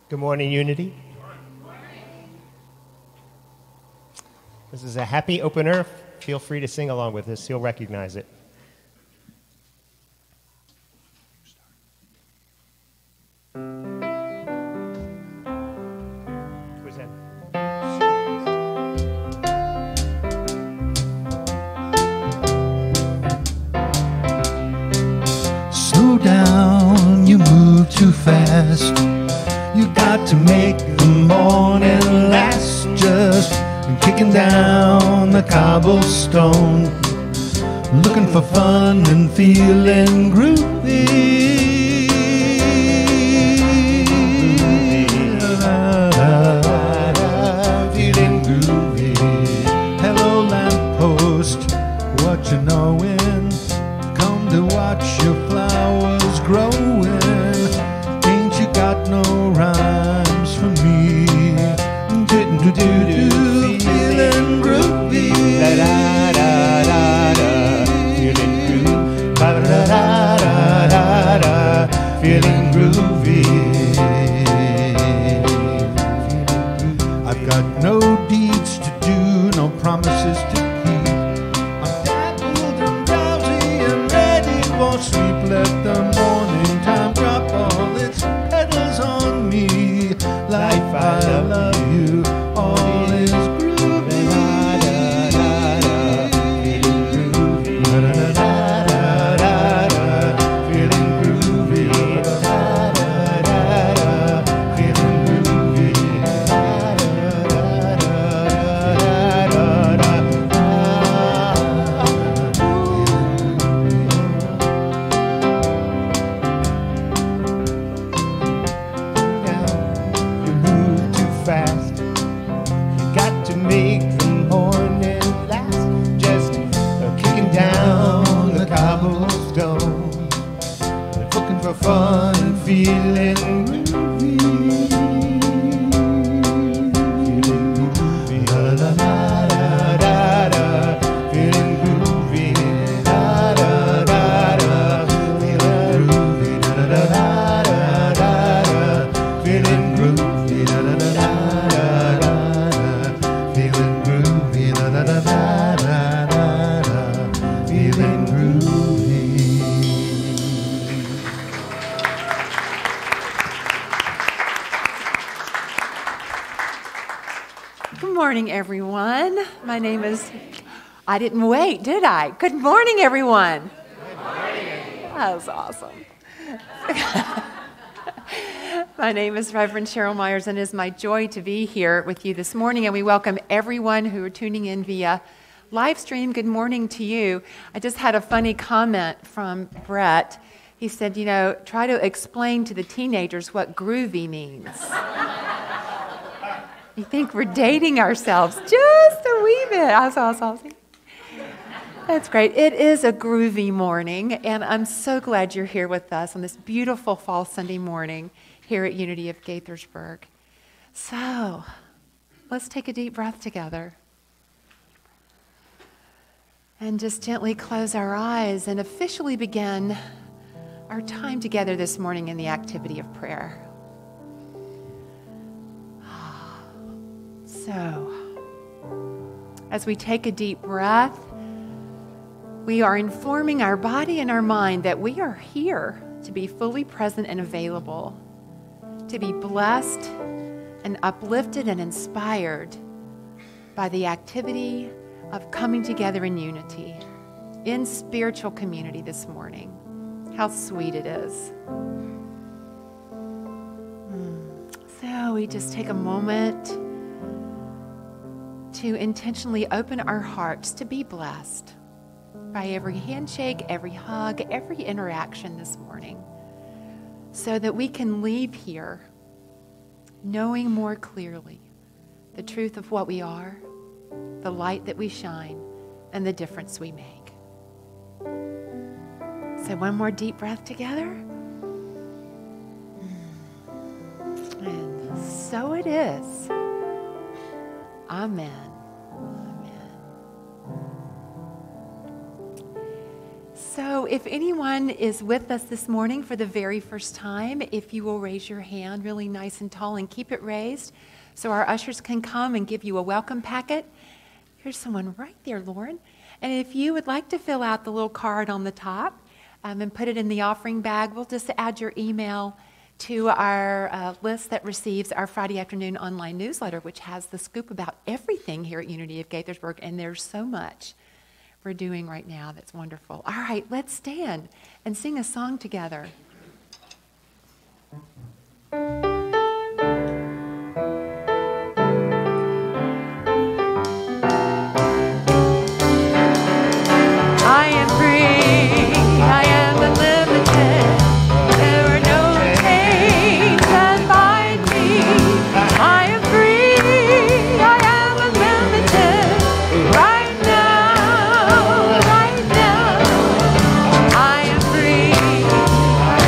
Good morning, Unity. This is a happy opener. Feel free to sing along with us. You'll recognize it. Who's that? Slow down, you move too fast. You got to make the morning last. Just kicking down the cobblestone, looking for fun and feeling groovy. Feeling groovy. Hello lamppost, what you knowin'? Come to watch your flowers growing. Ain't you got no rhymes for me? Do-do-do-do, feeling groovy. Da-da-da-da-da, feeling groovy. Ba-da-da-da-da-da, feeling groovy. I've got no deeds to do, no promises to keep. I'm dappled and drowsy and ready for sleep. Let the morning time drop all its petals on me. Life, I love you. All is groovy. Feeling groovy. Feeling groovy. Feeling groovy. You move too fast. Make the morning last. Just kicking down the cobblestone, looking for fun, feeling groovy. Feeling groovy. Da-da-da-da-da. Feeling groovy. Da-da-da-da. Feeling groovy. Da-da-da-da-da. Feeling groovy. Da-da-da-da. Feeling groovy, da da da da da da da. Feeling groovy. Good morning, everyone. My name is... I didn't wait, did I? Good morning, everyone. Good morning. That was awesome. My name is Reverend Cheryl Myers, and it is my joy to be here with you this morning, and we welcome everyone who are tuning in via live stream. Good morning to you. I just had a funny comment from Brett. He said, you know, try to explain to the teenagers what groovy means. You think we're dating ourselves just a wee bit. That's great. It is a groovy morning, and I'm so glad you're here with us on this beautiful fall Sunday morning here at Unity of Gaithersburg. So, let's take a deep breath together. And just gently close our eyes and officially begin our time together this morning in the activity of prayer. So, as we take a deep breath, we are informing our body and our mind that we are here to be fully present and available, to be blessed and uplifted and inspired by the activity of coming together in unity, in spiritual community this morning. How sweet it is. So we just take a moment to intentionally open our hearts to be blessed by every handshake, every hug, every interaction this morning, so that we can leave here knowing more clearly the truth of what we are, the light that we shine, and the difference we make. So one more deep breath together. And so it is. Amen. Amen. So if anyone is with us this morning for the very first time, if you will raise your hand really nice and tall and keep it raised so our ushers can come and give you a welcome packet. Here's someone right there, Lauren. And if you would like to fill out the little card on the top and put it in the offering bag, we'll just add your email to our list that receives our Friday afternoon online newsletter, which has the scoop about everything here at Unity of Gaithersburg. And there's so much we're doing right now that's wonderful. All right, let's stand and sing a song together. I am free, I am unlimited. There are no chains that bind me. I am free, I am unlimited. Right now, I am free, I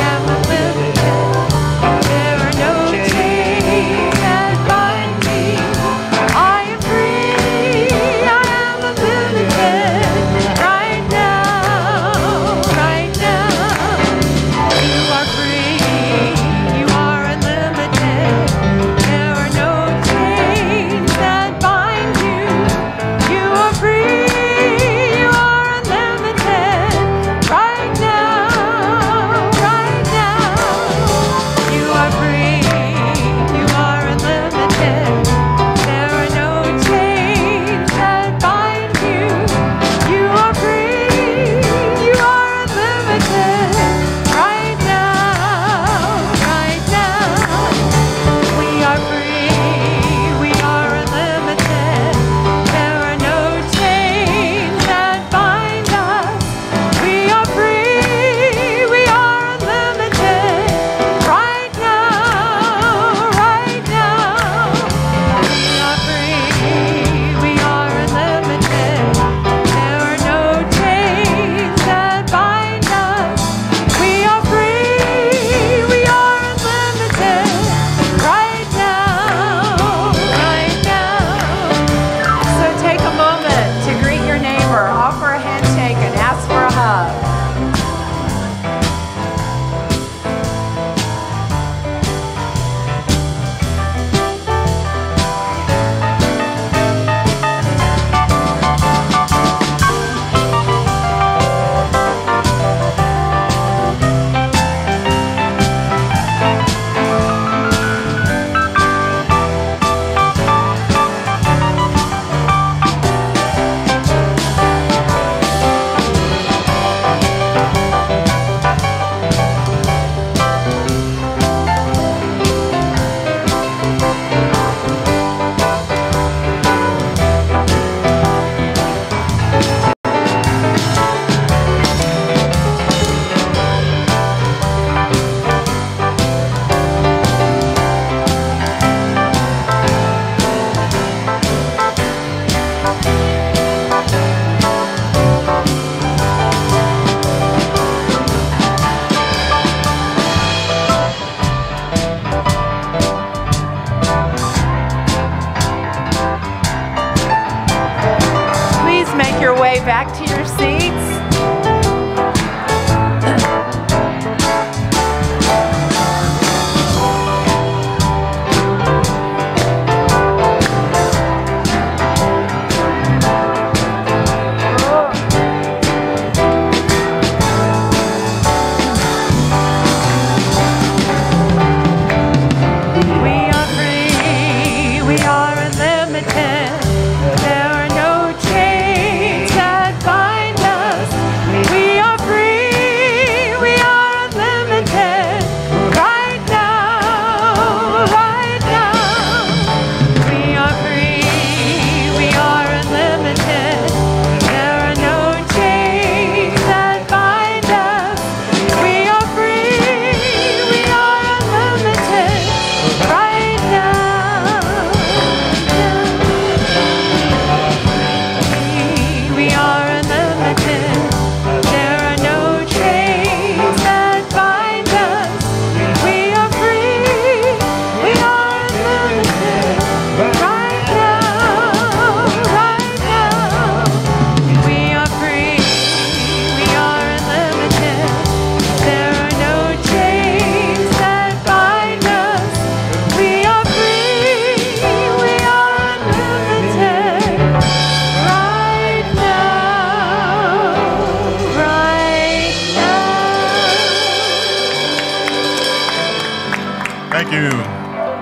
Thank you.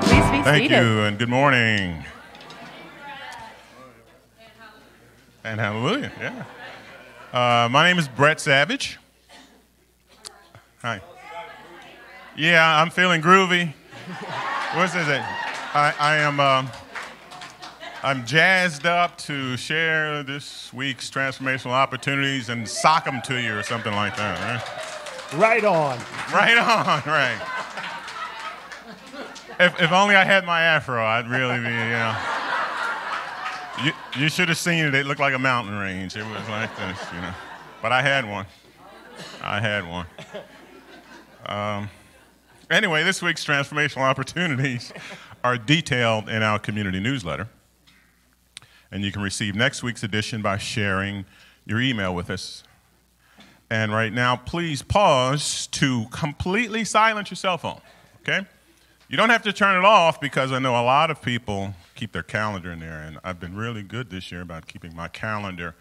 Please be Thank seated. you, and good morning. And hallelujah, yeah. My name is Brett Savage. Hi. Yeah, I'm feeling groovy. What is it? I'm jazzed up to share this week's transformational opportunities and sock them to you or something like that, right? Right on. Right on, right. If only I had my afro, I'd really be, You should have seen it. It looked like a mountain range. It was like this, But I had one. Anyway, this week's transformational opportunities are detailed in our community newsletter. And you can receive next week's edition by sharing your email with us. And right now, please pause to completely silence your cell phone, okay? You don't have to turn it off because I know a lot of people keep their calendar in there, and I've been really good this year about keeping my calendar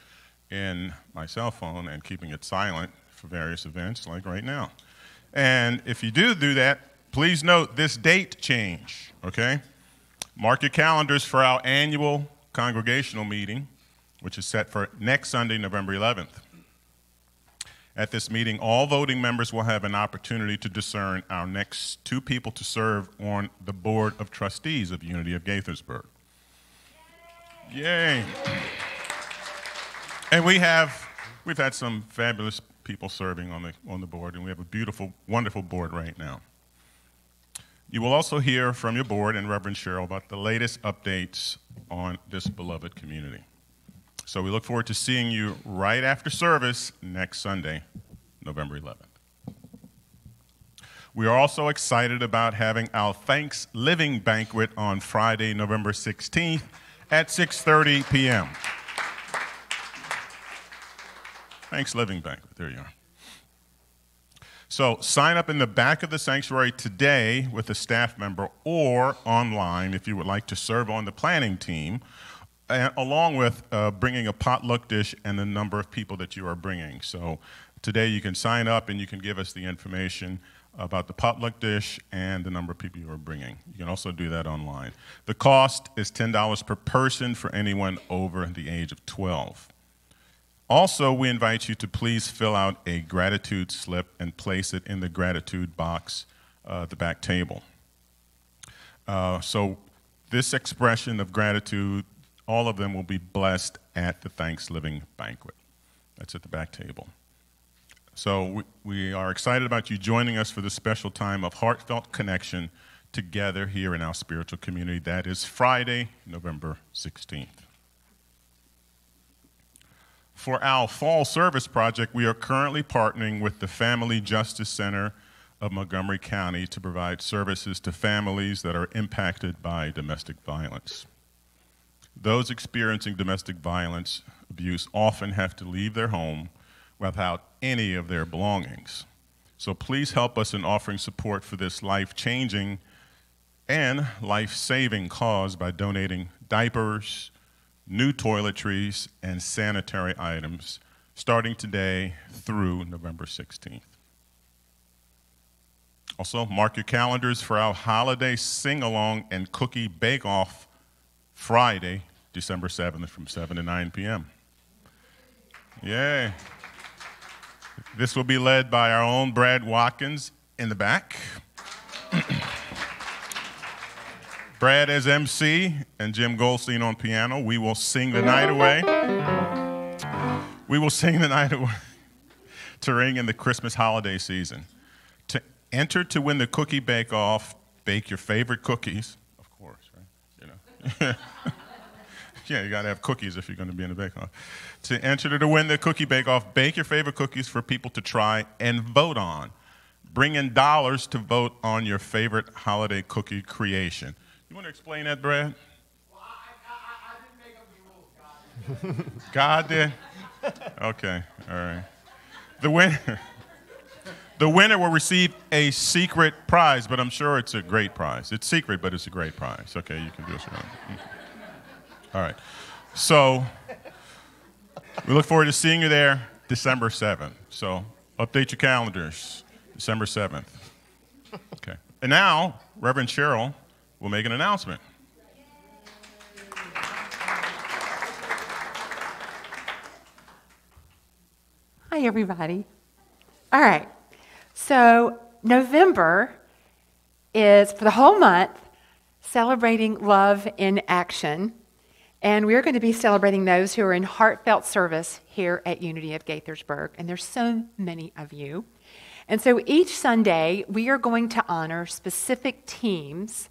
in my cell phone and keeping it silent for various events like right now. And if you do that, please note this date change, okay? Mark your calendars for our annual congregational meeting, which is set for next Sunday, November 11th. At this meeting, all voting members will have an opportunity to discern our next two people to serve on the Board of Trustees of Unity of Gaithersburg. Yay. And we've had some fabulous people serving on the board, and we have a beautiful, wonderful board right now. You will also hear from your board and Reverend Cheryl about the latest updates on this beloved community. So we look forward to seeing you right after service next Sunday, November 11th. We are also excited about having our Thanksgiving banquet on Friday, November 16th at 6:30 p.m. Thanksgiving banquet, there you are. So sign up in the back of the sanctuary today with a staff member or online if you would like to serve on the planning team, along with bringing a potluck dish and the number of people that you are bringing. So today you can sign up and you can give us the information about the potluck dish and the number of people you are bringing. You can also do that online. The cost is $10 per person for anyone over the age of 12. Also, we invite you to please fill out a gratitude slip and place it in the gratitude box at the back table. So this expression of gratitude, all of them will be blessed at the Thanksgiving banquet. That's at the back table. So we are excited about you joining us for this special time of heartfelt connection together here in our spiritual community. That is Friday, November 16th. For our fall service project, we are currently partnering with the Family Justice Center of Montgomery County to provide services to families that are impacted by domestic violence. Those experiencing domestic violence abuse often have to leave their home without any of their belongings. So please help us in offering support for this life-changing and life-saving cause by donating diapers, new toiletries, and sanitary items starting today through November 16th. Also, mark your calendars for our holiday sing-along and cookie bake-off Friday, December 7th from 7 to 9 p.m. Yay. This will be led by our own Brad Watkins in the back. Brad as MC and Jim Goldstein on piano. We will sing the night away. We will sing the night away to ring in the Christmas holiday season. To enter to win the cookie bake-off, bake your favorite cookies, of course, right? Yeah, you got to have cookies if you're going to be in the bake-off. To enter to win the cookie bake-off, bake your favorite cookies for people to try and vote on. Bring in dollars to vote on your favorite holiday cookie creation. You want to explain that, Brad? Well, I didn't make up the rules, God did? Okay, all right. The winner will receive a secret prize, but I'm sure it's a great prize. It's secret, but it's a great prize. Okay, you can do this. All right. So we look forward to seeing you there December 7th. So update your calendars, December 7th. Okay. And now Reverend Cheryl will make an announcement. Hi, everybody. All right. So November is, for the whole month, celebrating love in action. And we're going to be celebrating those who are in heartfelt service here at Unity of Gaithersburg. And there's so many of you. And so each Sunday, we are going to honor specific teams.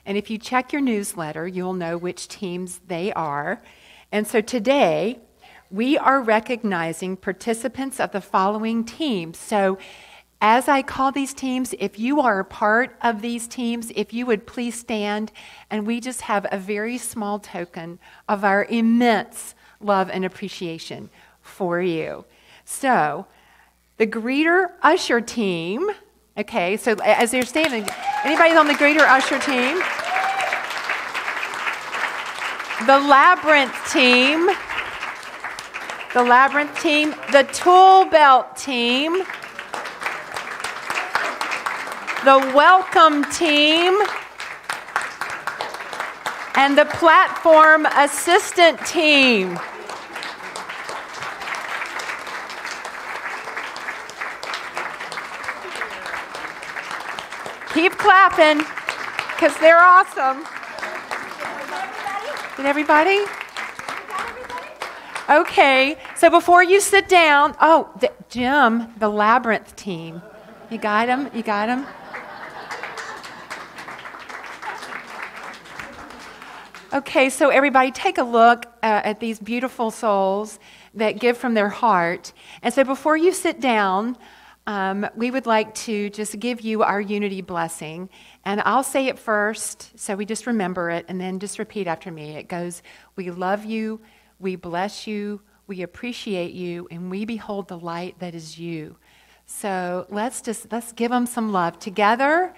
And if you check your newsletter, you'll know which teams they are. And so today, we are recognizing participants of the following teams. So as I call these teams, if you are a part of these teams, if you would please stand, and we just have a very small token of our immense love and appreciation for you. So, the greeter usher team, okay, so as they're standing, anybody on the greeter usher team? The labyrinth team, the tool belt team, the welcome team, and the platform assistant team. Keep clapping, because they're awesome. Did everybody? Okay, so before you sit down, Jim, the labyrinth team. You got him? You got him? Okay, so everybody take a look at these beautiful souls that give from their heart. And so before you sit down, we would like to just give you our unity blessing. And I'll say it first, so we just remember it, and then just repeat after me. It goes, we love you, we bless you, we appreciate you, and we behold the light that is you. So let's give them some love. Together,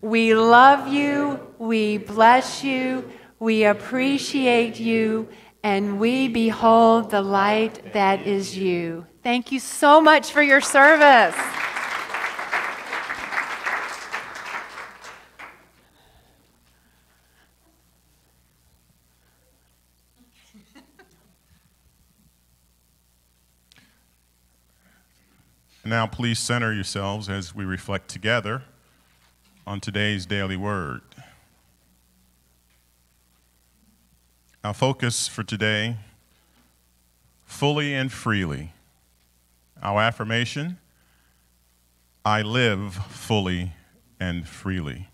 we love you, we bless you, we appreciate you, and we behold the light that is you. Thank you so much for your service. Now please center yourselves as we reflect together on today's daily word. Our focus for today, fully and freely. Our affirmation, I live fully and freely.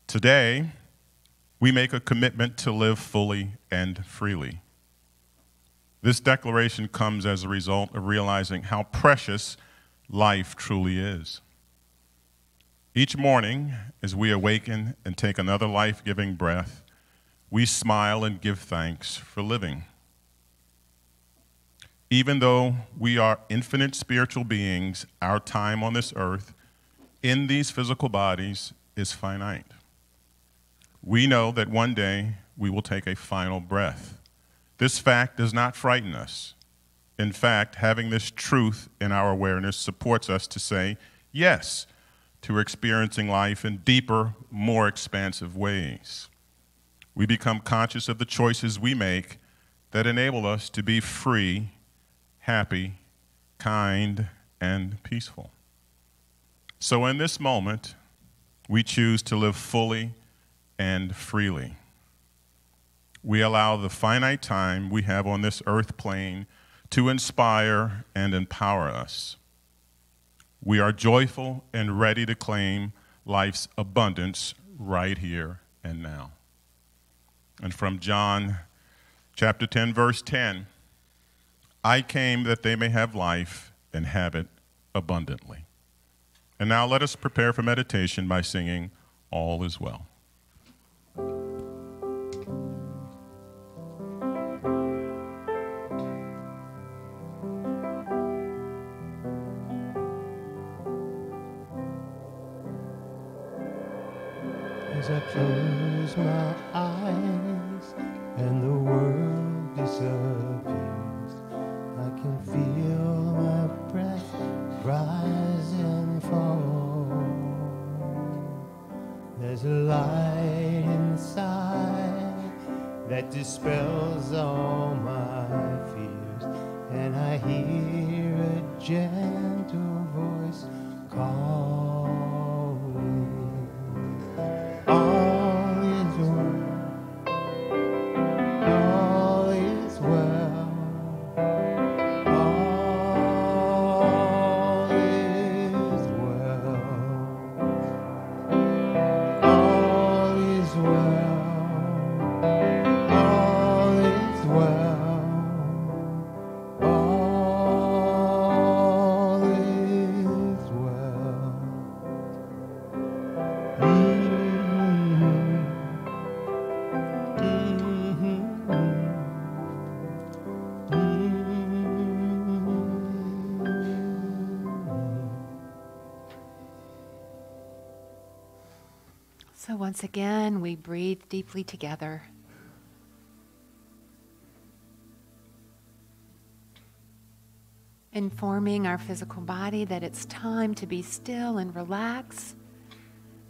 Today, we make a commitment to live fully and freely. This declaration comes as a result of realizing how precious life truly is. Each morning, as we awaken and take another life-giving breath, we smile and give thanks for living. Even though we are infinite spiritual beings, our time on this earth, in these physical bodies, is finite. We know that one day we will take a final breath. This fact does not frighten us. In fact, having this truth in our awareness supports us to say yes to experiencing life in deeper, more expansive ways. We become conscious of the choices we make that enable us to be free, happy, kind, and peaceful. So in this moment, we choose to live fully and freely. We allow the finite time we have on this earth plane to inspire and empower us. We are joyful and ready to claim life's abundance right here and now. And from John chapter 10, verse 10, I came that they may have life and have it abundantly. And now let us prepare for meditation by singing All Is Well. As I close my eyes and the world disappears, I can feel my breath rise and fall. There's a light inside that dispels all my fears, and I hear a gentle voice calling. All is well. All is well. All is well. All is well. All is well. All is well. So once again, we breathe deeply together. Informing our physical body that it's time to be still and relax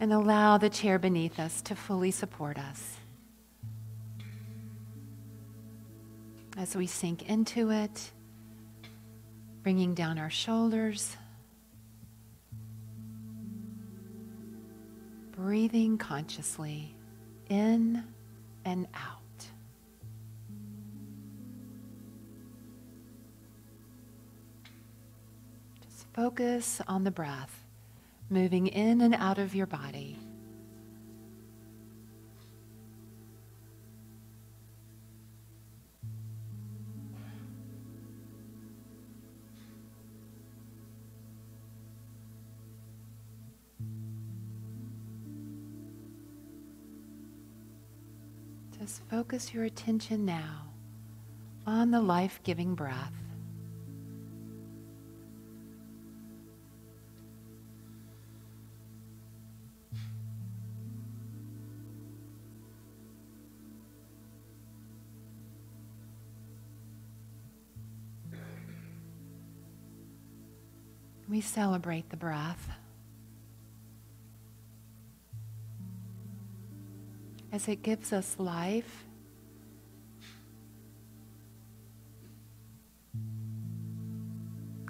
and allow the chair beneath us to fully support us. As we sink into it, bringing down our shoulders, breathing consciously in and out. Just focus on the breath, moving in and out of your body. Just focus your attention now on the life-giving breath. We celebrate the breath as it gives us life,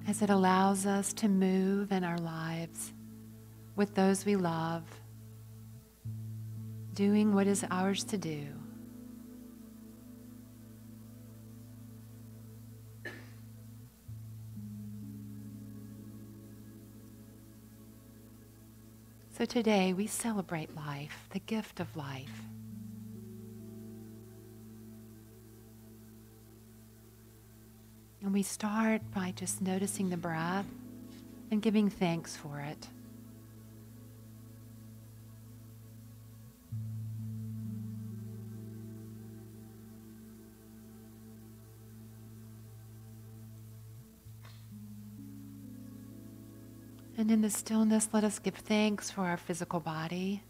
as it allows us to move in our lives with those we love, doing what is ours to do. So today we celebrate life, the gift of life. And we start by just noticing the breath and giving thanks for it. And in the stillness, let us give thanks for our physical body.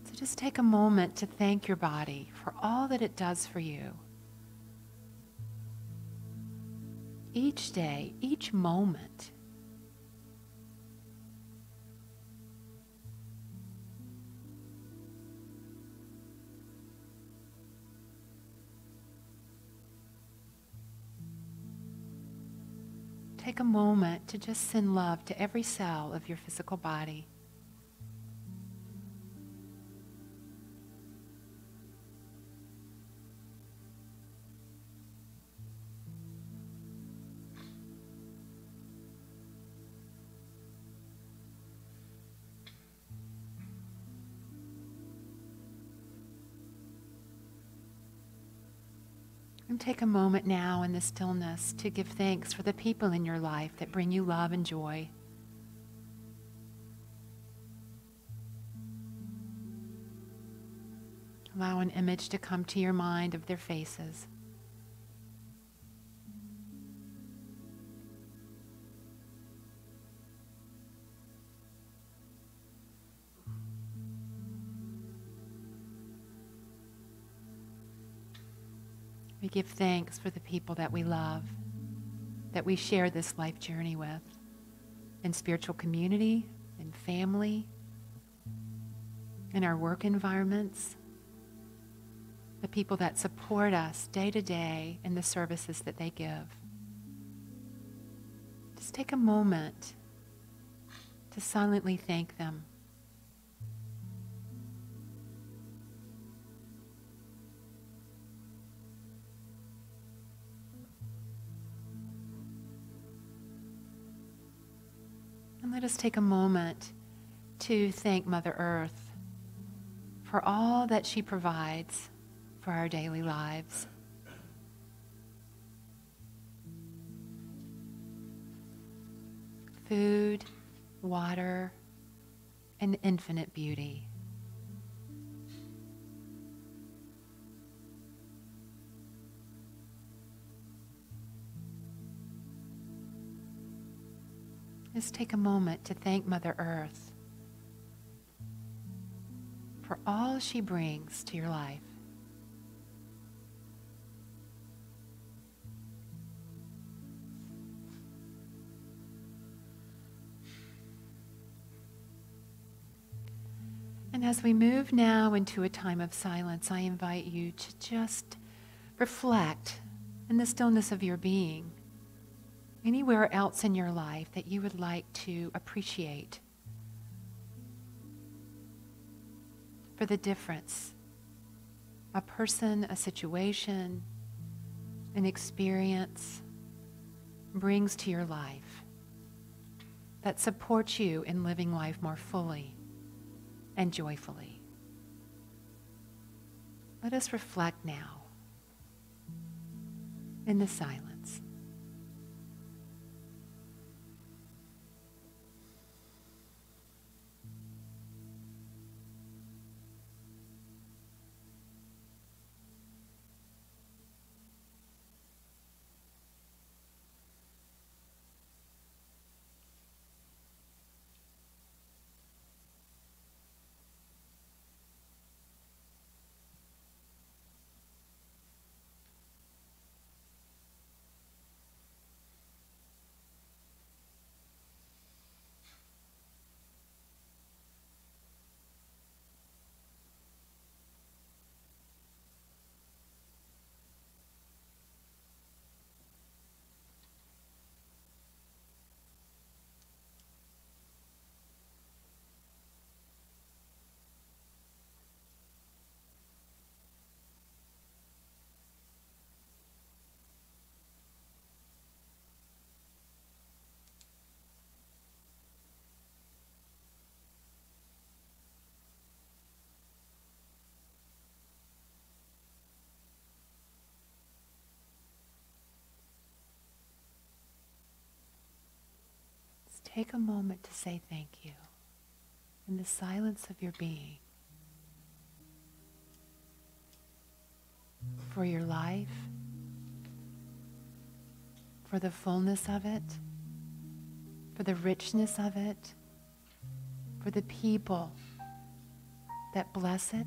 So just take a moment to thank your body for all that it does for you. Each day, each moment. Take a moment to just send love to every cell of your physical body. And take a moment now in the stillness to give thanks for the people in your life that bring you love and joy. Allow an image to come to your mind of their faces. We give thanks for the people that we love, that we share this life journey with, in spiritual community, in family, in our work environments, the people that support us day to day in the services that they give. Just take a moment to silently thank them. And let us take a moment to thank Mother Earth for all that she provides for our daily lives. Food, water, and infinite beauty. Just take a moment to thank Mother Earth for all she brings to your life. And as we move now into a time of silence, I invite you to just reflect in the stillness of your being, anywhere else in your life that you would like to appreciate for the difference a person, a situation, an experience brings to your life that supports you in living life more fully and joyfully. Let us reflect now in the silence. Take a moment to say thank you in the silence of your being for your life, for the fullness of it, for the richness of it, for the people that bless it,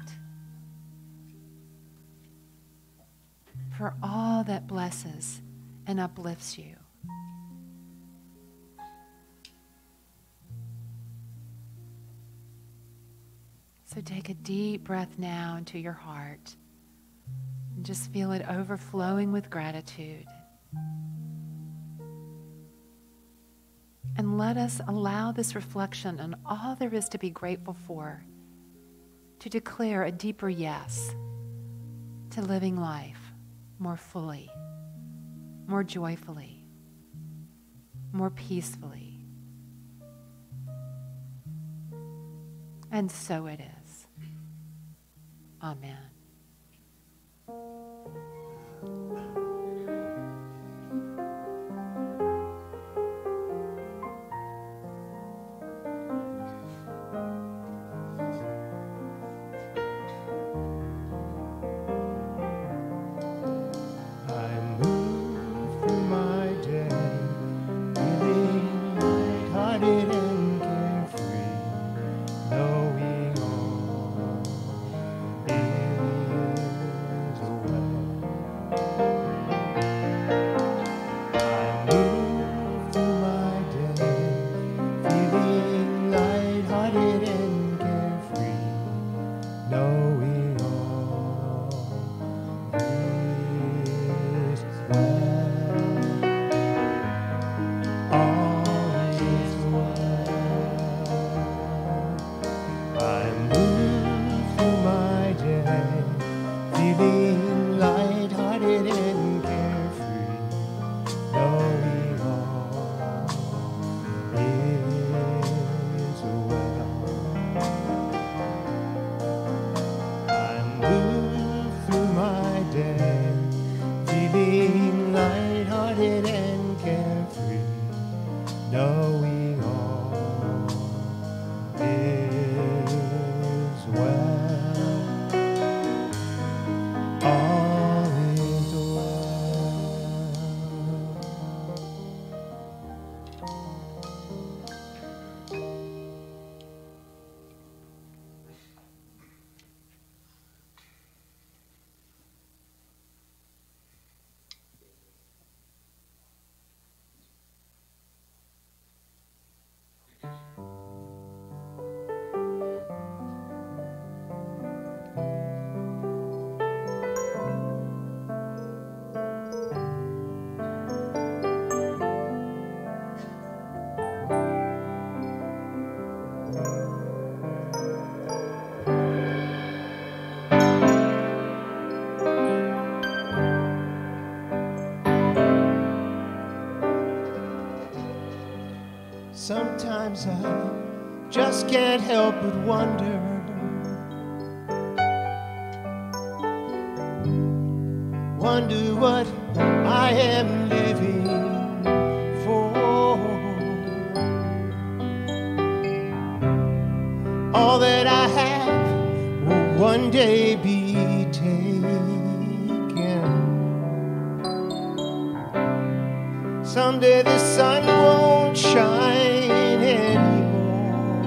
for all that blesses and uplifts you. So take a deep breath now into your heart and just feel it overflowing with gratitude. And let us allow this reflection on all there is to be grateful for to declare a deeper yes to living life more fully, more joyfully, more peacefully. And so it is. Amen. I move through my day, feeling lighthearted and carefree, knowing all is Sometimes I just can't help but wonder what I am living for. All that I have will one day be taken. Someday the sun won't shine anymore.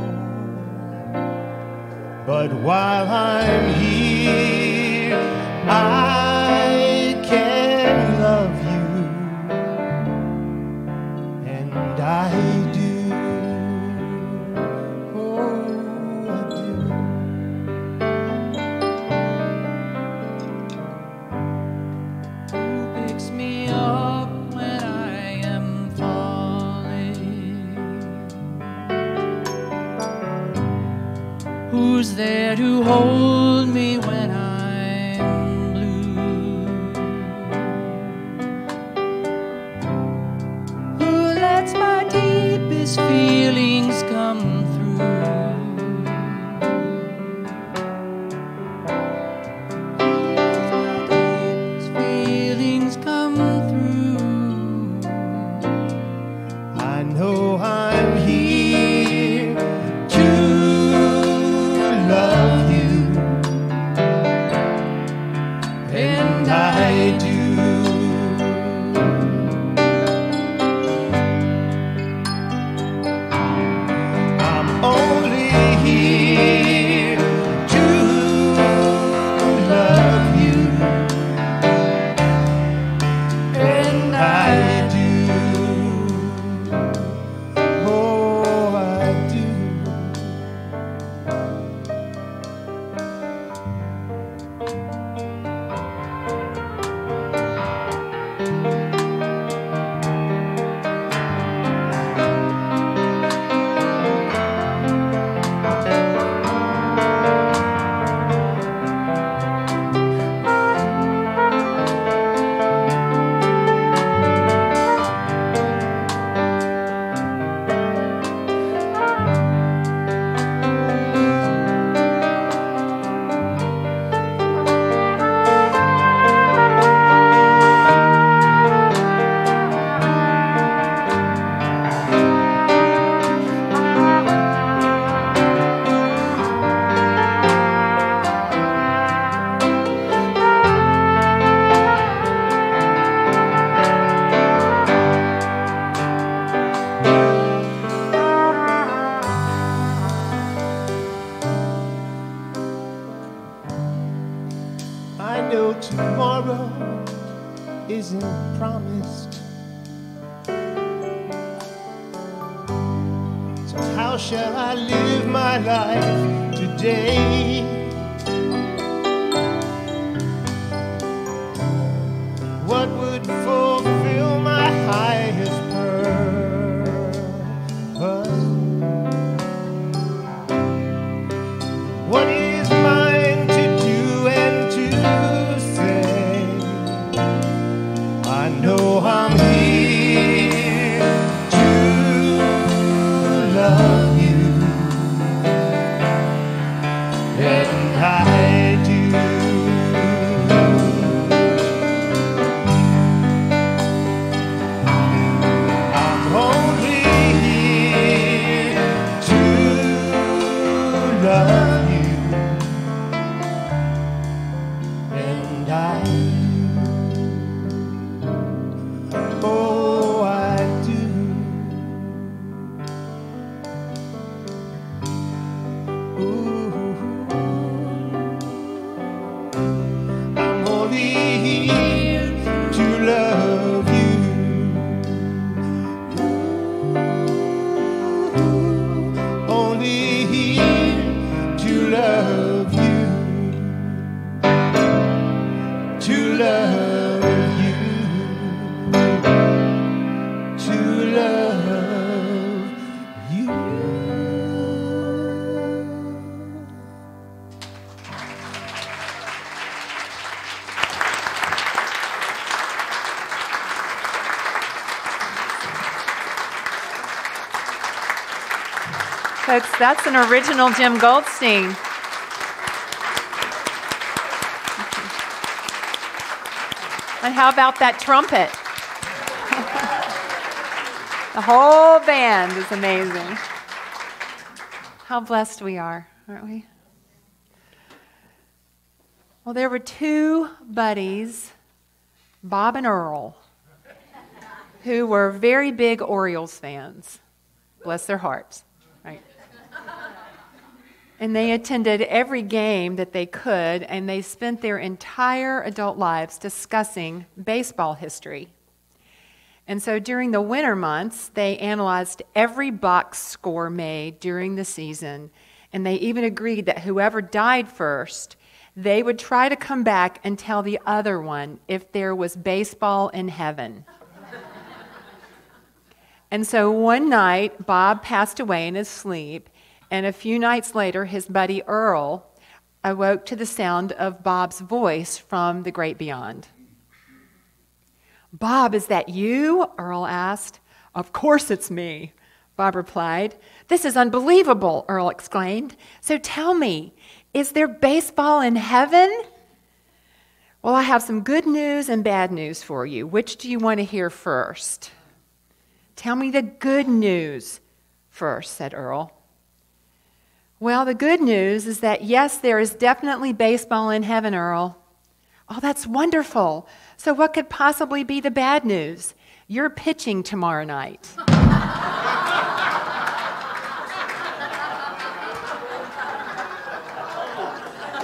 But while I'm here, I can love you, and I do. Oh, I do. Who picks me up when I am falling? Who's there to hold me when I'm blue? Who lets my deepest feelings come through? Feelings come through. I know I'm here to love you, and I do. I'm only here to love you, and I do. Oh, I do. I know tomorrow isn't promised. So how shall I live my life today? What would fulfill my highest purpose? What is mine to do and to say? I know I'm here to love you, and I do. I'm only here to love you, and I do. Oh, I do. Ooh. I'm only here to love you. Only here to love you. To love you. To love you. Folks, that's an original Jim Goldstein. And how about that trumpet? The whole band is amazing. How blessed we are, aren't we? Well, there were two buddies, Bob and Earl, who were very big Orioles fans. Bless their hearts, right? And they attended every game that they could, and they spent their entire adult lives discussing baseball history. And so during the winter months, they analyzed every box score made during the season, and they even agreed that whoever died first, they would try to come back and tell the other one if there was baseball in heaven. And so one night, Bob passed away in his sleep, and a few nights later, his buddy Earl awoke to the sound of Bob's voice from the great beyond. "Bob, is that you?" Earl asked. "Of course it's me," Bob replied. "This is unbelievable," Earl exclaimed. "So tell me, is there baseball in heaven?" "Well, I have some good news and bad news for you. Which do you want to hear first?" "Tell me the good news first," said Earl. "Well, the good news is that, yes, there is definitely baseball in heaven, Earl." "Oh, that's wonderful. So what could possibly be the bad news?" "You're pitching tomorrow night."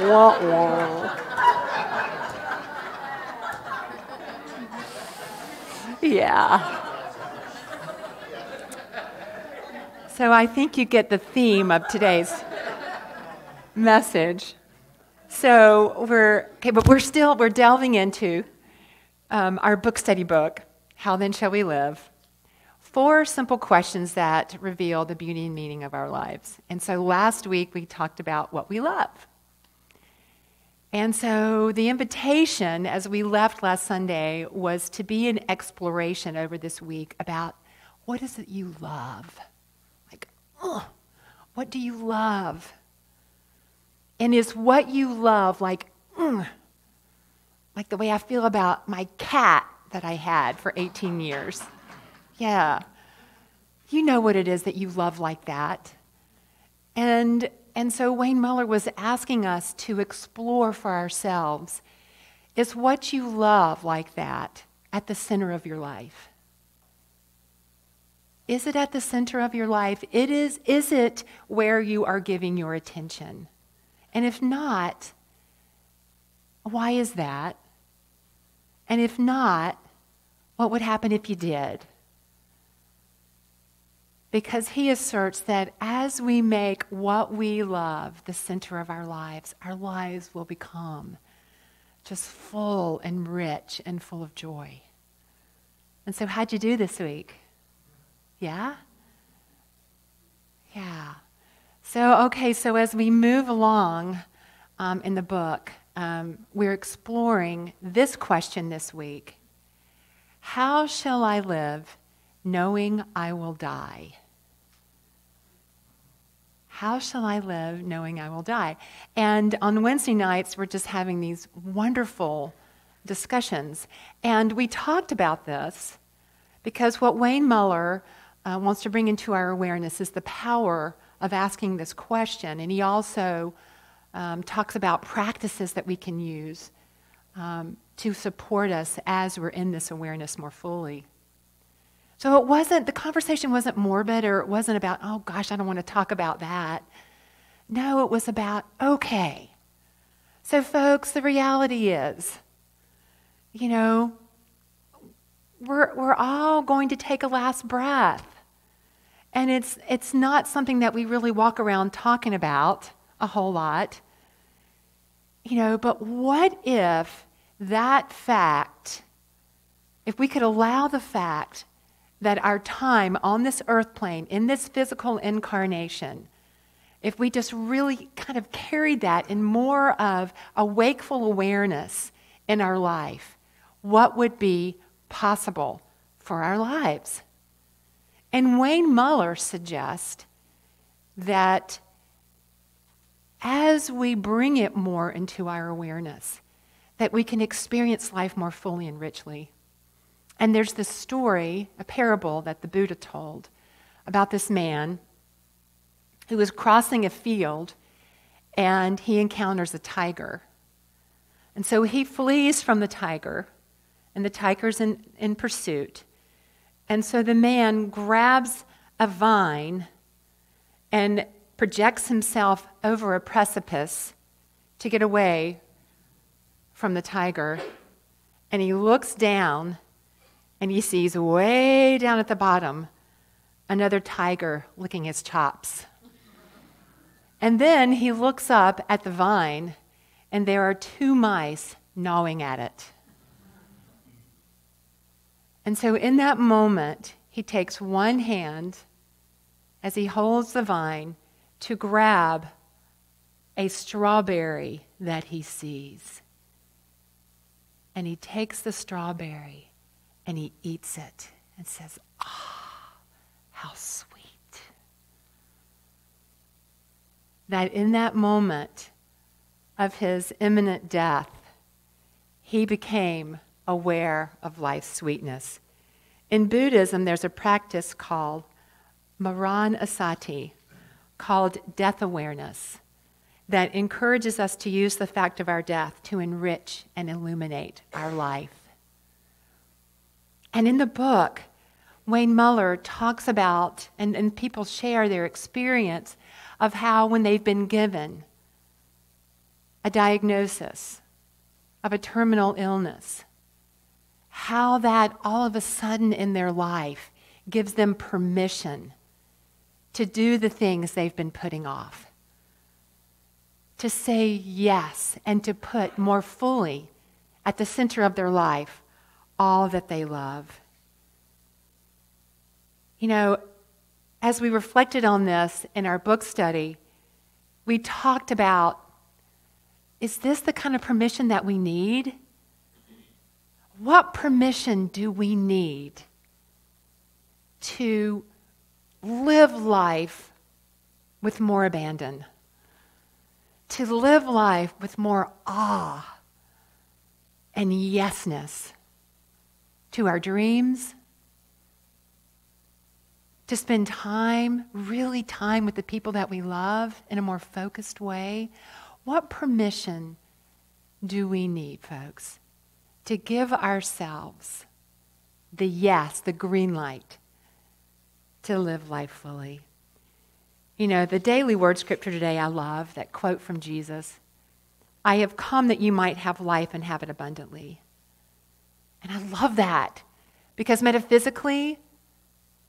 Wah, wah. Yeah. So I think you get the theme of today's message. So we're delving into our book study book, How Then Shall We Live? 4 simple questions that reveal the beauty and meaning of our lives. And so last week we talked about what we love. And so the invitation as we left last Sunday was to be an exploration over this week about what is it you love? What do you love? And is what you love like the way I feel about my cat that I had for 18 years? Yeah. You know what it is that you love like that. And so Wayne Muller was asking us to explore for ourselves, is what you love like that at the center of your life? Is it at the center of your life? Is it where you are giving your attention? And if not, why is that? And if not, what would happen if you did? Because he asserts that as we make what we love the center of our lives will become just full and rich and full of joy. And so how'd you do this week? Yeah? Yeah. So as we move along in the book, we're exploring this question this week. How shall I live knowing I will die? How shall I live knowing I will die? And on Wednesday nights, we're just having these wonderful discussions. And we talked about this because what Wayne Muller wants to bring into our awareness is the power of asking this question. And he also talks about practices that we can use to support us as we're in this awareness more fully. So the conversation wasn't morbid, or it wasn't about, oh gosh, I don't want to talk about that. No, it was about, okay. So folks, the reality is, we're all going to take a last breath. And it's not something that we really walk around talking about a whole lot. But what if that fact, if we could allow the fact that our time on this earth plane, in this physical incarnation, if we just really kind of carried that in more of a wakeful awareness in our life, what would be possible for our lives? And Wayne Muller suggests that as we bring it more into our awareness, that we can experience life more fully and richly. And there's this story, a parable that the Buddha told about this man who was crossing a field and he encounters a tiger. And so he flees from the tiger, and the tiger's in pursuit. And so the man grabs a vine and projects himself over a precipice to get away from the tiger. And he looks down and he sees way down at the bottom another tiger licking his chops. And then he looks up at the vine and there are 2 mice gnawing at it. And so in that moment, he takes one hand as he holds the vine to grab a strawberry that he sees. And he takes the strawberry and he eats it and says, "Ah, how sweet." That in that moment of his imminent death, he became aware of life's sweetness. In Buddhism, there's a practice called Maranasati, called death awareness, that encourages us to use the fact of our death to enrich and illuminate our life. And in the book, Wayne Muller talks about, and people share their experience of how when they've been given a diagnosis of a terminal illness, how that all of a sudden in their life gives them permission to do the things they've been putting off, to say yes, and to put more fully at the center of their life all that they love. You know, as we reflected on this in our book study, we talked about, is this the kind of permission that we need? What permission do we need to live life with more abandon? To live life with more awe and yesness to our dreams? To spend time, really time with the people that we love in a more focused way? What permission do we need, folks, to give ourselves the yes, the green light to live life fully? You know, the daily word scripture today, I love that quote from Jesus. "I have come that you might have life and have it abundantly." And I love that because metaphysically,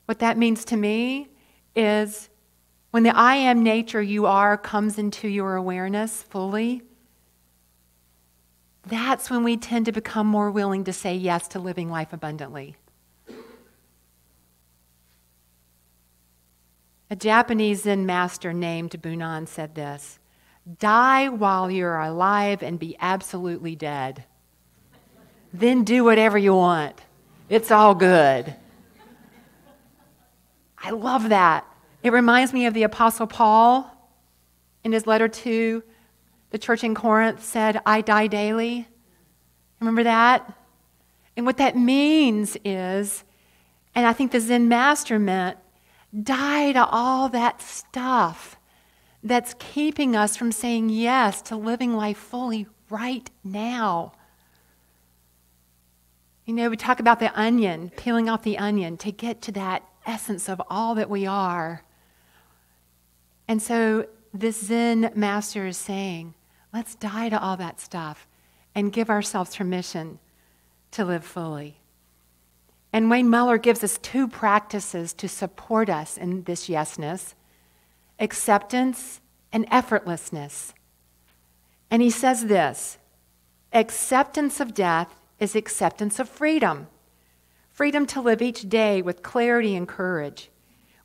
what that means to me is when the I am nature you are comes into your awareness fully, that's when we tend to become more willing to say yes to living life abundantly. A Japanese Zen master named Bunan said this: "Die while you're alive and be absolutely dead. Then do whatever you want. It's all good." I love that. It reminds me of the Apostle Paul in his letter to the church in Corinth said, "I die daily." Remember that? And what that means is, and I think the Zen master meant, die to all that stuff that's keeping us from saying yes to living life fully right now. You know, we talk about the onion, peeling off the onion to get to that essence of all that we are. And so this Zen master is saying, let's die to all that stuff and give ourselves permission to live fully. And Wayne Muller gives us 2 practices to support us in this yesness: acceptance and effortlessness. And he says this: acceptance of death is acceptance of freedom. Freedom to live each day with clarity and courage.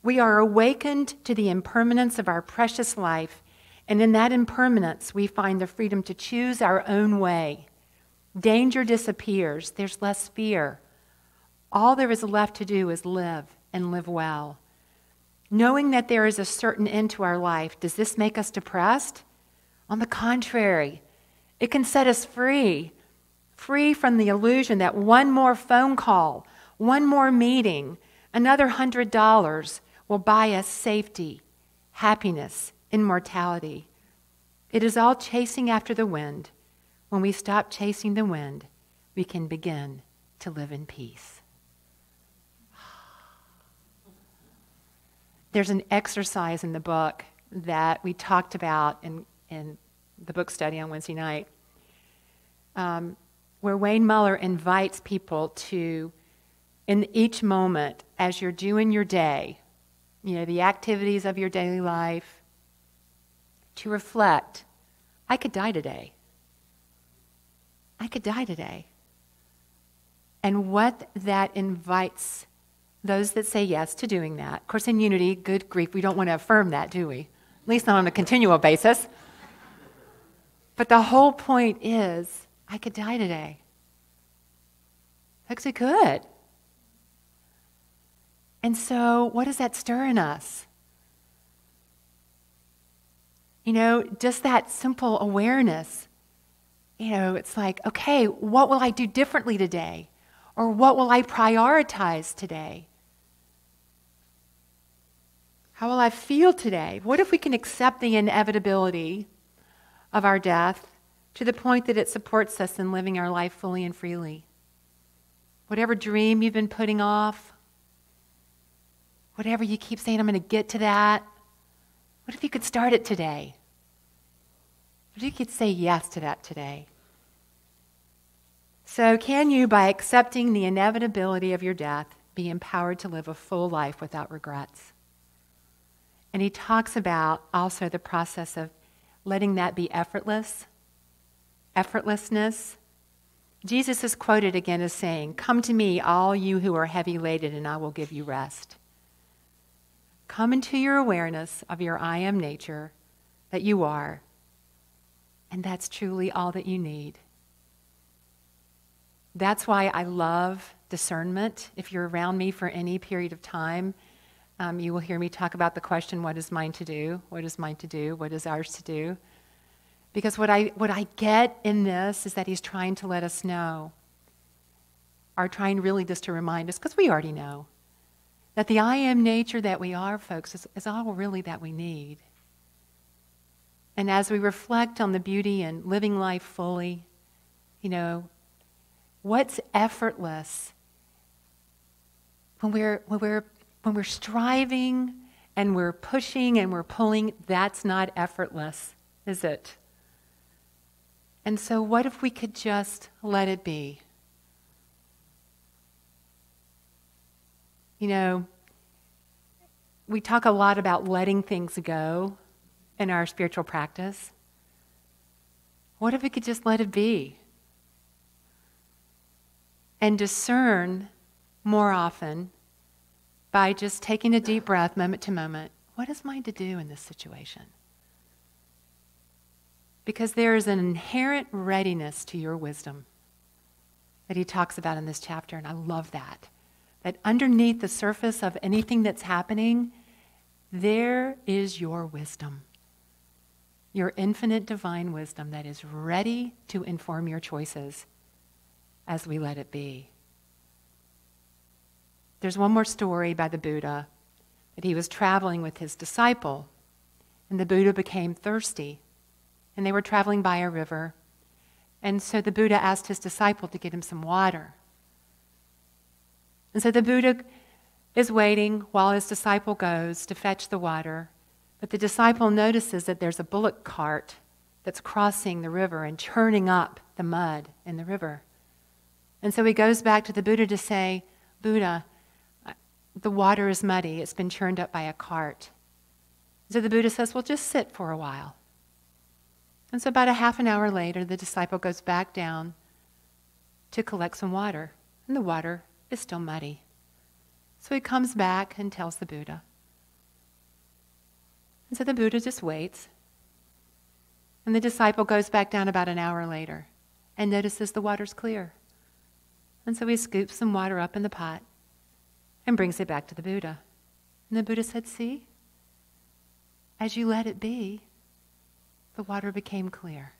We are awakened to the impermanence of our precious life, and in that impermanence we find the freedom to choose our own way. Danger disappears. There's less fear. All there is left to do is live and live well. Knowing that there is a certain end to our life, does this make us depressed? On the contrary, it can set us free from the illusion that one more phone call, one more meeting, another $100 will buy us safety, happiness, immortality. It is all chasing after the wind. When we stop chasing the wind, we can begin to live in peace. There's an exercise in the book that we talked about in the book study on Wednesday night, where Wayne Muller invites people to, in each moment, as you're doing your day, the activities of your daily life, to reflect, I could die today. I could die today. And what that invites those that say yes to doing that. Of course, in unity, good grief, we don't want to affirm that, do we? At least not on a continual basis. But the whole point is, I could die today. Folks, we could. And so, what does that stir in us? Just that simple awareness. It's like, okay, what will I do differently today? Or what will I prioritize today? How will I feel today? What if we can accept the inevitability of our death to the point that it supports us in living our life fully and freely? Whatever dream you've been putting off, whatever you keep saying, I'm going to get to that, what if you could start it today? What if you could say yes to that today? So can you, by accepting the inevitability of your death, be empowered to live a full life without regrets? And he talks about also the process of letting that be effortlessness. Jesus is quoted again as saying, "Come to me, all you who are heavy laden, and I will give you rest." Come into your awareness of your I am nature, that you are, and that's truly all that you need. That's why I love discernment. If you're around me for any period of time, you will hear me talk about the question, what is mine to do? What is mine to do? What is ours to do? Because what I get in this is that he's trying to let us know, or trying really just to remind us, because we already know, that the I am nature that we are, folks, is all really that we need. And as we reflect on the beauty and living life fully, what's effortless when we're striving and we're pushing and we're pulling, that's not effortless, is it? And so what if we could just let it be? We talk a lot about letting things go in our spiritual practice. What if we could just let it be? And discern more often by just taking a deep breath moment to moment, what is mine to do in this situation? Because there is an inherent readiness to your wisdom that he talks about in this chapter, and I love that. That underneath the surface of anything that's happening, there is your wisdom. Your infinite divine wisdom that is ready to inform your choices as we let it be. There's one more story by the Buddha, that he was traveling with his disciple, and the Buddha became thirsty, and they were traveling by a river, and so the Buddha asked his disciple to get him some water. And so the Buddha is waiting while his disciple goes to fetch the water, but the disciple notices that there's a bullock cart that's crossing the river and churning up the mud in the river. And so he goes back to the Buddha to say, Buddha, the water is muddy. It's been churned up by a cart. So the Buddha says, well, just sit for a while. And so about a half an hour later, the disciple goes back down to collect some water. And the water is still muddy. So he comes back and tells the Buddha. And so the Buddha just waits. And the disciple goes back down about an hour later and notices the water's clear. And so he scoops some water up in the pot and brings it back to the Buddha. And And the Buddha said, see, as you let it be, the water became clear.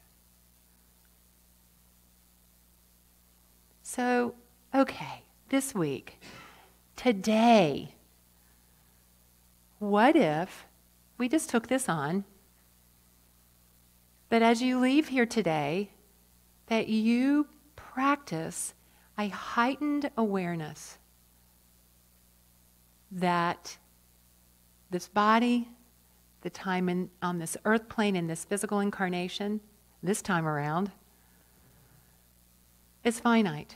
So, okay, this week, today, what if we just took this on, that as you leave here today, that you practice a heightened awareness that this body, the time on this earth plane in this physical incarnation, this time around, is finite.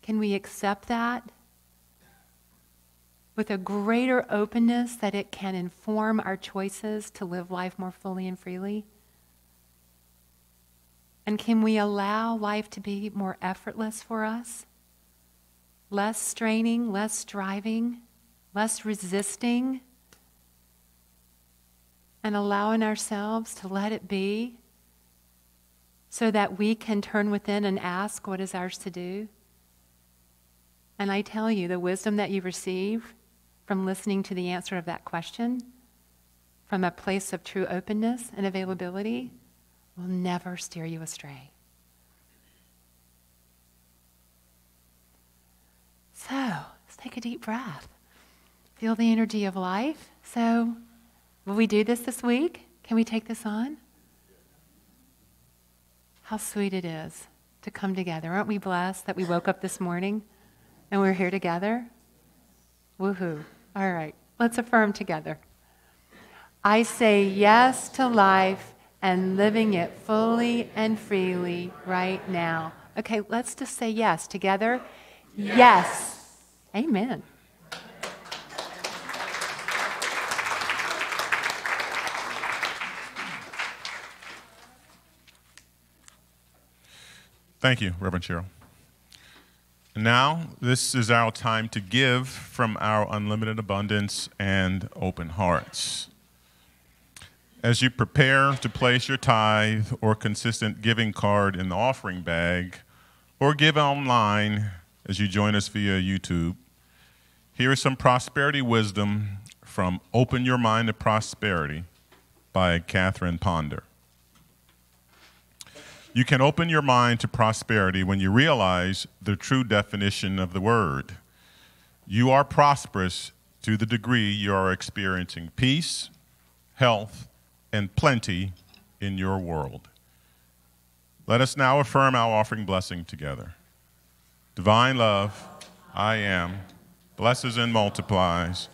Can we accept that with a greater openness that it can inform our choices to live life more fully and freely? And can we allow life to be more effortless for us? Less straining, less striving, less resisting, and allowing ourselves to let it be so that we can turn within and ask what is ours to do? And I tell you, the wisdom that you receive from listening to the answer of that question, from a place of true openness and availability, will never steer you astray. So, let's take a deep breath. Feel the energy of life. So, will we do this week? Can we take this on? How sweet it is to come together. Aren't we blessed that we woke up this morning and we're here together? Woohoo. All right, let's affirm together. I say yes to life and living it fully and freely right now. Okay, let's just say yes together. Yes. Amen. Thank you, Reverend Cheryl. Now, this is our time to give from our unlimited abundance and open hearts. As you prepare to place your tithe or consistent giving card in the offering bag, or give online as you join us via YouTube, here is some prosperity wisdom from Open Your Mind to Prosperity by Catherine Ponder. You can open your mind to prosperity when you realize the true definition of the word. You are prosperous to the degree you are experiencing peace, health, and plenty in your world. Let us now affirm our offering blessing together. Divine love, I am, blesses and multiplies.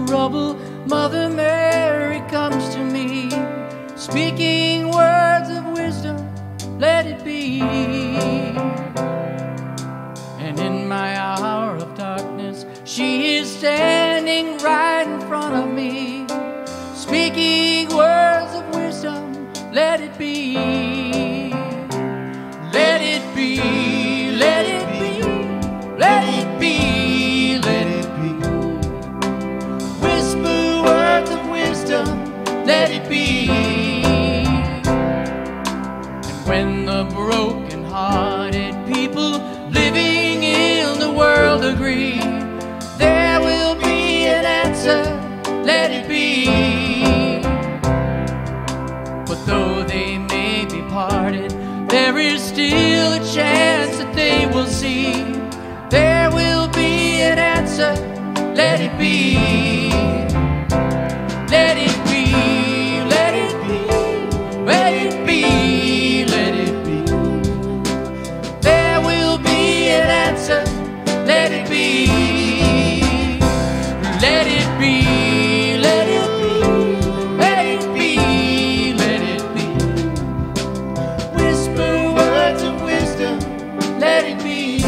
Trouble, Mother Mary comes to me, speaking words of wisdom, let it be. And in my hour of darkness, she is standing right in front of me, speaking words of wisdom, let it be. Let it be, let it be, let it be, let it be. Whisper words of wisdom, let it be. And when the broken-hearted people living in the world agree, there will be an answer, let it be. But though they may be parted, there is still a chance that they will see. There will be an answer, let it be. Let it be, let it be, let it be, let it be. There will be an answer, let it be. Let it be, let it be, let it be, let it be. Whisper words of wisdom, let it be.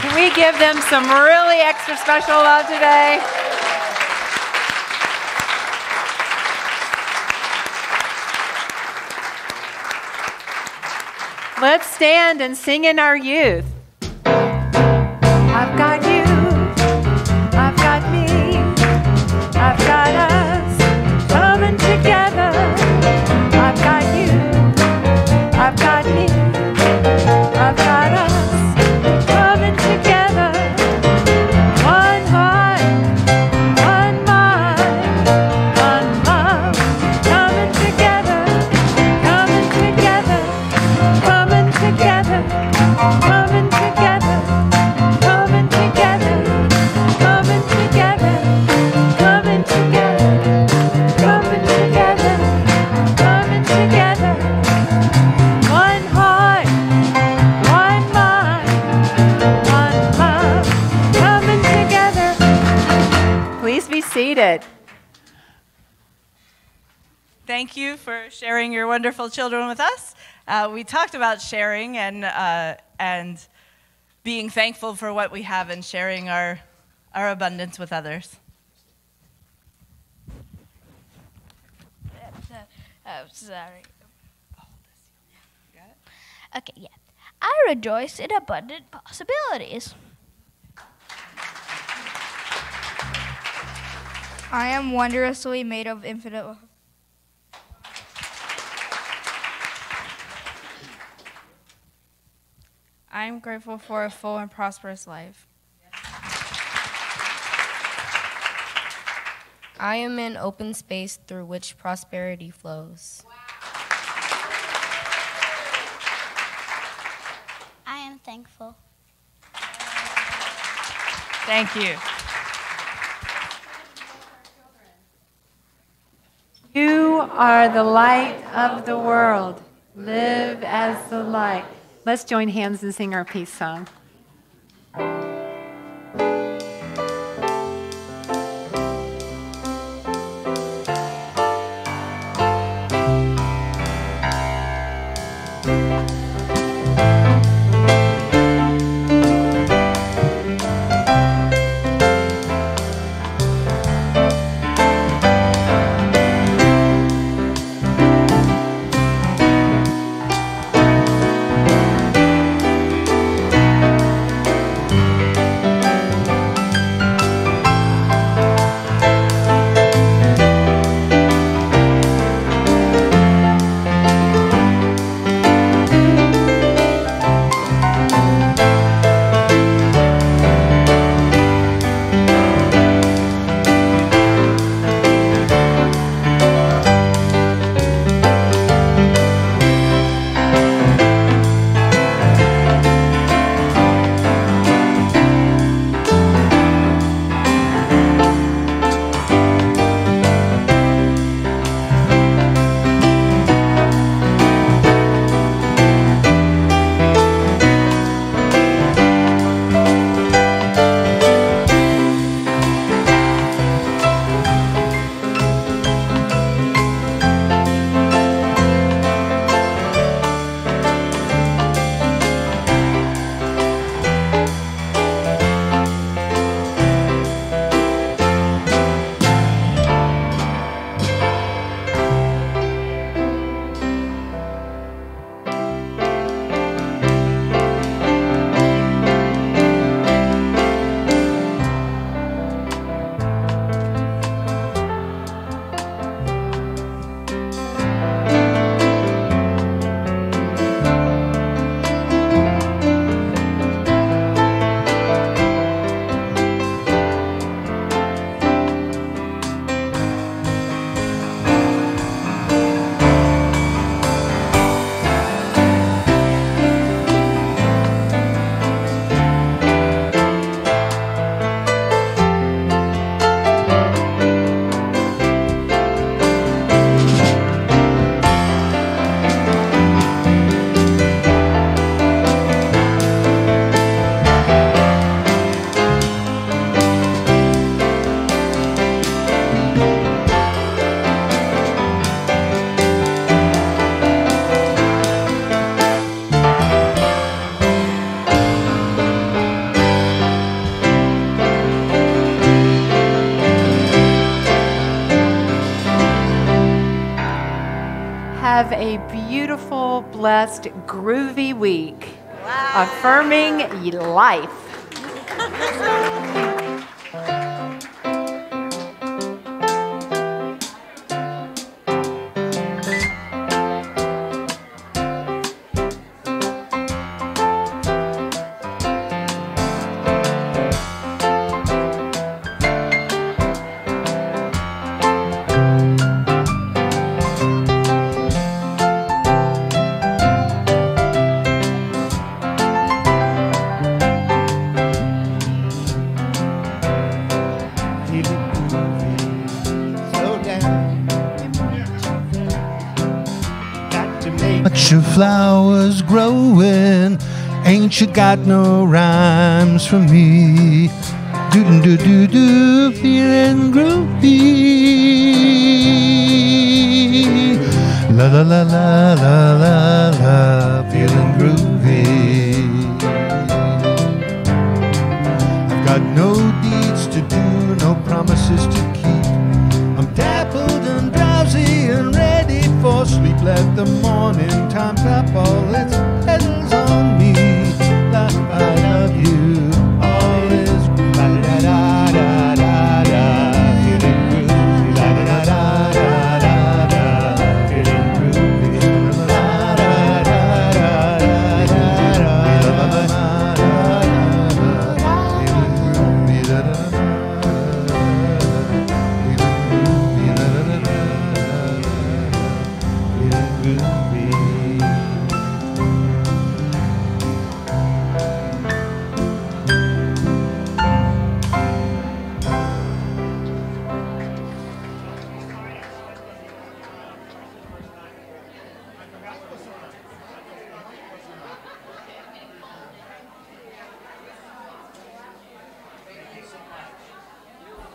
Can we give them some really extra special love today? Let's stand and sing in our youth. I've got you, I've got me, I've got us coming together. I've got you, I've got me, I've got us coming together. One heart, one mind, one love, coming together, coming together, coming together, coming together, coming together, coming together, coming together, coming together, coming together. One heart, one mind, one love, coming together. Please be seated. Thank you for sharing your wonderful children with us. We talked about sharing and being thankful for what we have and sharing our abundance with others. Sorry. Okay, yeah. I rejoice in abundant possibilities. I am wondrously made of infinite love. I am grateful for a full and prosperous life. I am in open space through which prosperity flows. I am thankful. Thank you. You are the light of the world. Live as the light. Let's join hands and sing our peace song. blessed, groovy week. Affirming life. But your flowers growing, ain't you got no rhymes for me? Do do do do, feeling groovy. La la la la la la la, feeling groovy. I've got no